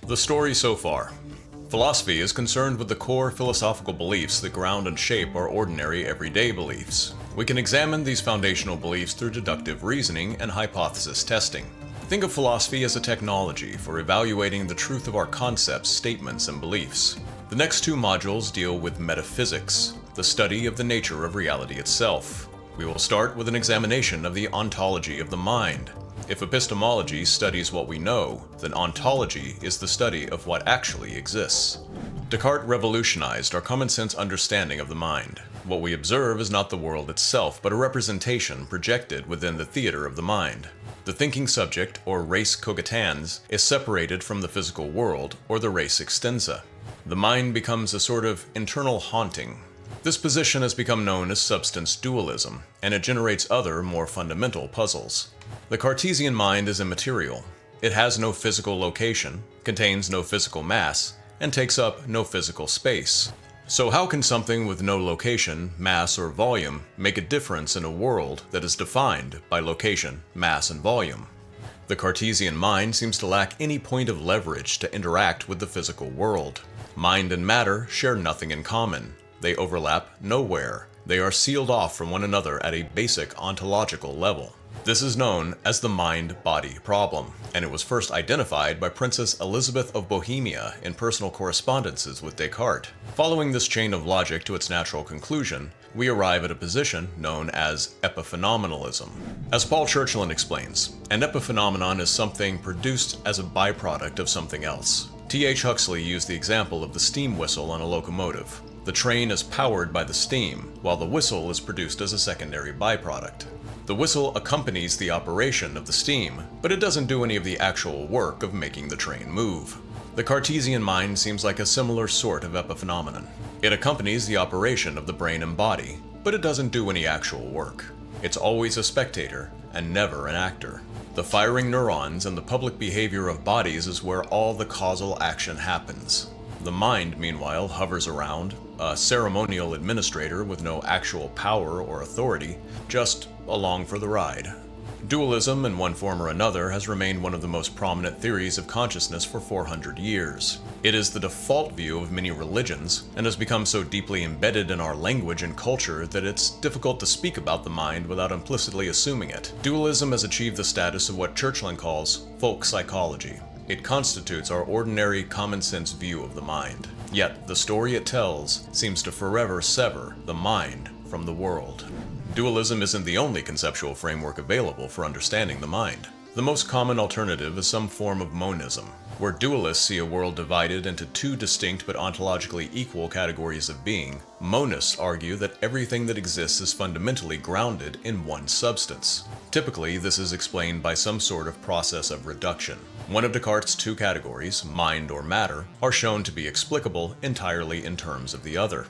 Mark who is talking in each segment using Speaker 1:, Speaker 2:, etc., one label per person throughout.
Speaker 1: The story so far. Philosophy is concerned with the core philosophical beliefs that ground and shape our ordinary everyday beliefs. We can examine these foundational beliefs through deductive reasoning and hypothesis testing. Think of philosophy as a technology for evaluating the truth of our concepts, statements, and beliefs. The next two modules deal with metaphysics, the study of the nature of reality itself. We will start with an examination of the ontology of the mind. If epistemology studies what we know, then ontology is the study of what actually exists. Descartes revolutionized our common-sense understanding of the mind. What we observe is not the world itself, but a representation projected within the theater of the mind. The thinking subject, or res cogitans, is separated from the physical world, or the res extensa. The mind becomes a sort of internal haunting. This position has become known as substance dualism, and it generates other, more fundamental puzzles. The Cartesian mind is immaterial. It has no physical location, contains no physical mass, and takes up no physical space. So how can something with no location, mass, or volume make a difference in a world that is defined by location, mass, and volume? The Cartesian mind seems to lack any point of leverage to interact with the physical world. Mind and matter share nothing in common. They overlap nowhere. They are sealed off from one another at a basic ontological level. This is known as the mind-body problem, and it was first identified by Princess Elizabeth of Bohemia in personal correspondences with Descartes. Following this chain of logic to its natural conclusion, we arrive at a position known as Epiphenomenalism. As Paul Churchland explains, an epiphenomenon is something produced as a byproduct of something else. T.H. Huxley used the example of the steam whistle on a locomotive. The train is powered by the steam, while the whistle is produced as a secondary byproduct. The whistle accompanies the operation of the steam, but it doesn't do any of the actual work of making the train move. The Cartesian mind seems like a similar sort of epiphenomenon. It accompanies the operation of the brain and body, but it doesn't do any actual work. It's always a spectator, and never an actor. The firing neurons and the public behavior of bodies is where all the causal action happens. The mind, meanwhile, hovers around, a ceremonial administrator with no actual power or authority, just along for the ride. Dualism, in one form or another, has remained one of the most prominent theories of consciousness for 400 years. It is the default view of many religions, and has become so deeply embedded in our language and culture that it's difficult to speak about the mind without implicitly assuming it. Dualism has achieved the status of what Churchland calls folk psychology. It constitutes our ordinary common-sense view of the mind. Yet, the story it tells seems to forever sever the mind from the world. Dualism isn't the only conceptual framework available for understanding the mind. The most common alternative is some form of monism, where dualists see a world divided into two distinct but ontologically equal categories of being. Monists argue that everything that exists is fundamentally grounded in one substance. Typically, this is explained by some sort of process of reduction. One of Descartes' two categories, mind or matter, are shown to be explicable entirely in terms of the other.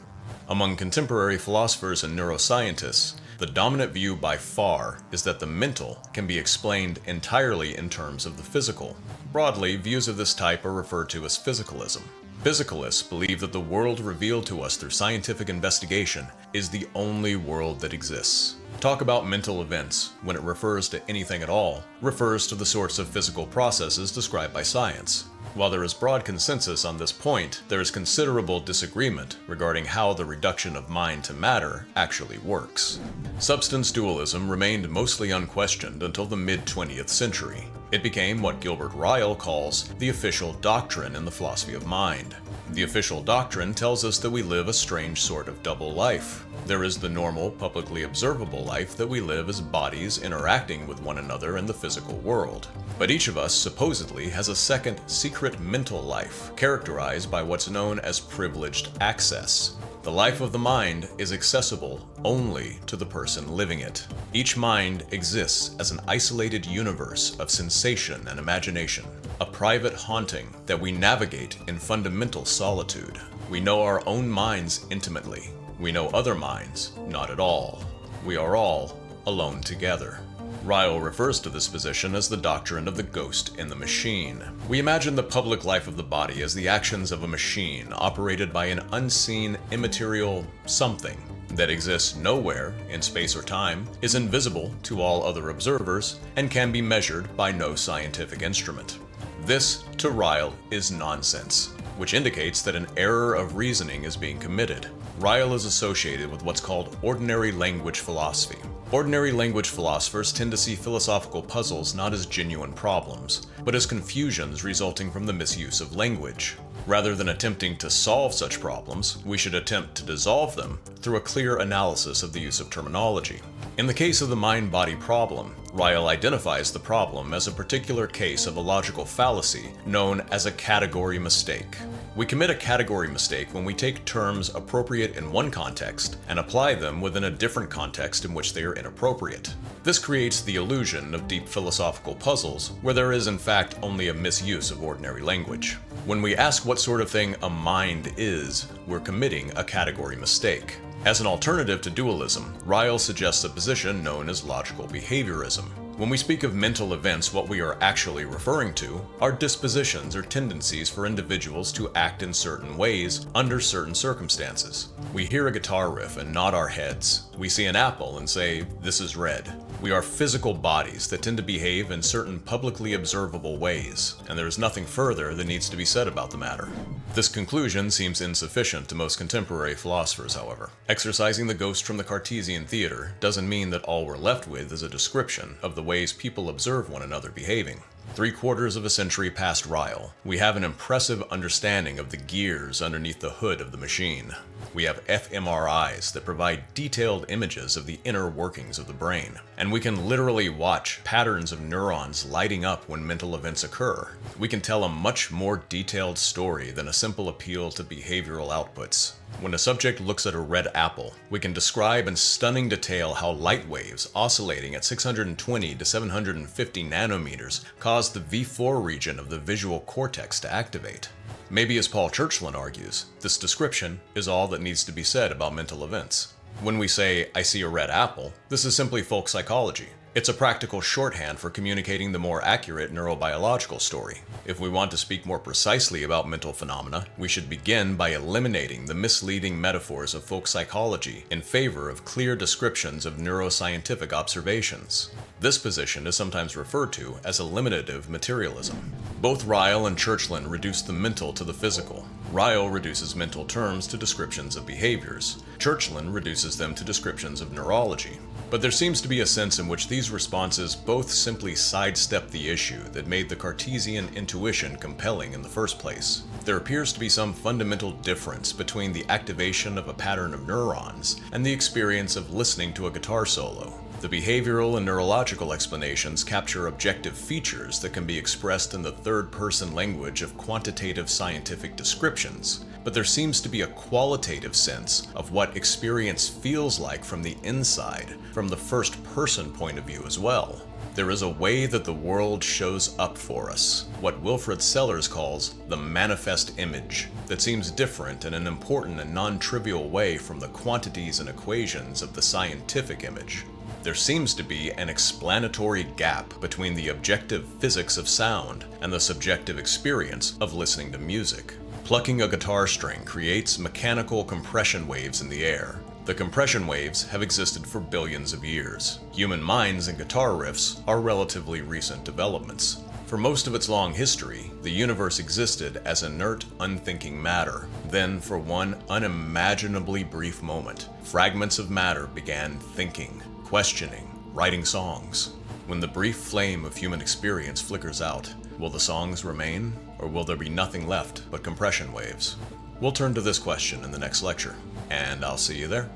Speaker 1: Among contemporary philosophers and neuroscientists, the dominant view by far is that the mental can be explained entirely in terms of the physical. Broadly, views of this type are referred to as physicalism. Physicalists believe that the world revealed to us through scientific investigation is the only world that exists. Talk about mental events, when it refers to anything at all, refers to the sorts of physical processes described by science. While there is broad consensus on this point, there is considerable disagreement regarding how the reduction of mind to matter actually works. Substance dualism remained mostly unquestioned until the mid-20th century. It became what Gilbert Ryle calls the official doctrine in the philosophy of mind. The official doctrine tells us that we live a strange sort of double life. There is the normal, publicly observable life that we live as bodies interacting with one another in the physical world. But each of us supposedly has a second, secret mental life, characterized by what's known as privileged access. The life of the mind is accessible only to the person living it. Each mind exists as an isolated universe of sensation and imagination, a private haunting that we navigate in fundamental solitude. We know our own minds intimately. We know other minds not at all. We are all alone together. Ryle refers to this position as the doctrine of the ghost in the machine. We imagine the public life of the body as the actions of a machine operated by an unseen, immaterial something that exists nowhere in space or time, is invisible to all other observers, and can be measured by no scientific instrument. This, to Ryle, is nonsense, which indicates that an error of reasoning is being committed. Ryle is associated with what's called ordinary language philosophy. Ordinary language philosophers tend to see philosophical puzzles not as genuine problems, but as confusions resulting from the misuse of language. Rather than attempting to solve such problems, we should attempt to dissolve them through a clear analysis of the use of terminology. In the case of the mind-body problem, Ryle identifies the problem as a particular case of a logical fallacy known as a category mistake. We commit a category mistake when we take terms appropriate in one context and apply them within a different context in which they are inappropriate. This creates the illusion of deep philosophical puzzles where there is in fact only a misuse of ordinary language. When we ask what sort of thing a mind is, we're committing a category mistake. As an alternative to dualism, Ryle suggests a position known as logical behaviorism. When we speak of mental events, what we are actually referring to are dispositions or tendencies for individuals to act in certain ways under certain circumstances. We hear a guitar riff and nod our heads. We see an apple and say, "This is red." We are physical bodies that tend to behave in certain publicly observable ways, and there is nothing further that needs to be said about the matter. This conclusion seems insufficient to most contemporary philosophers, however. Exorcising the ghost from the Cartesian theater doesn't mean that all we're left with is a description of the ways people observe one another behaving. 3/4 of a century past Ryle, we have an impressive understanding of the gears underneath the hood of the machine. We have fMRIs that provide detailed images of the inner workings of the brain, and we can literally watch patterns of neurons lighting up when mental events occur. We can tell a much more detailed story than a simple appeal to behavioral outputs. When a subject looks at a red apple, we can describe in stunning detail how light waves oscillating at 620 to 750 nanometers cause the V4 region of the visual cortex to activate. Maybe, as Paul Churchland argues, this description is all that needs to be said about mental events. When we say, "I see a red apple," this is simply folk psychology. It's a practical shorthand for communicating the more accurate neurobiological story. If we want to speak more precisely about mental phenomena, we should begin by eliminating the misleading metaphors of folk psychology in favor of clear descriptions of neuroscientific observations. This position is sometimes referred to as eliminative materialism. Both Ryle and Churchland reduce the mental to the physical. Ryle reduces mental terms to descriptions of behaviors. Churchland reduces them to descriptions of neurology. But there seems to be a sense in which these responses both simply sidestep the issue that made the Cartesian intuition compelling in the first place. There appears to be some fundamental difference between the activation of a pattern of neurons and the experience of listening to a guitar solo. The behavioral and neurological explanations capture objective features that can be expressed in the third-person language of quantitative scientific descriptions, but there seems to be a qualitative sense of what experience feels like from the inside, from the first-person point of view as well. There is a way that the world shows up for us, what Wilfrid Sellars calls the manifest image, that seems different in an important and non-trivial way from the quantities and equations of the scientific image. There seems to be an explanatory gap between the objective physics of sound and the subjective experience of listening to music. Plucking a guitar string creates mechanical compression waves in the air. The compression waves have existed for billions of years. Human minds and guitar riffs are relatively recent developments. For most of its long history, the universe existed as inert, unthinking matter. Then, for one unimaginably brief moment, fragments of matter began thinking, questioning, writing songs. When the brief flame of human experience flickers out, will the songs remain, or will there be nothing left but compression waves? We'll turn to this question in the next lecture, and I'll see you there.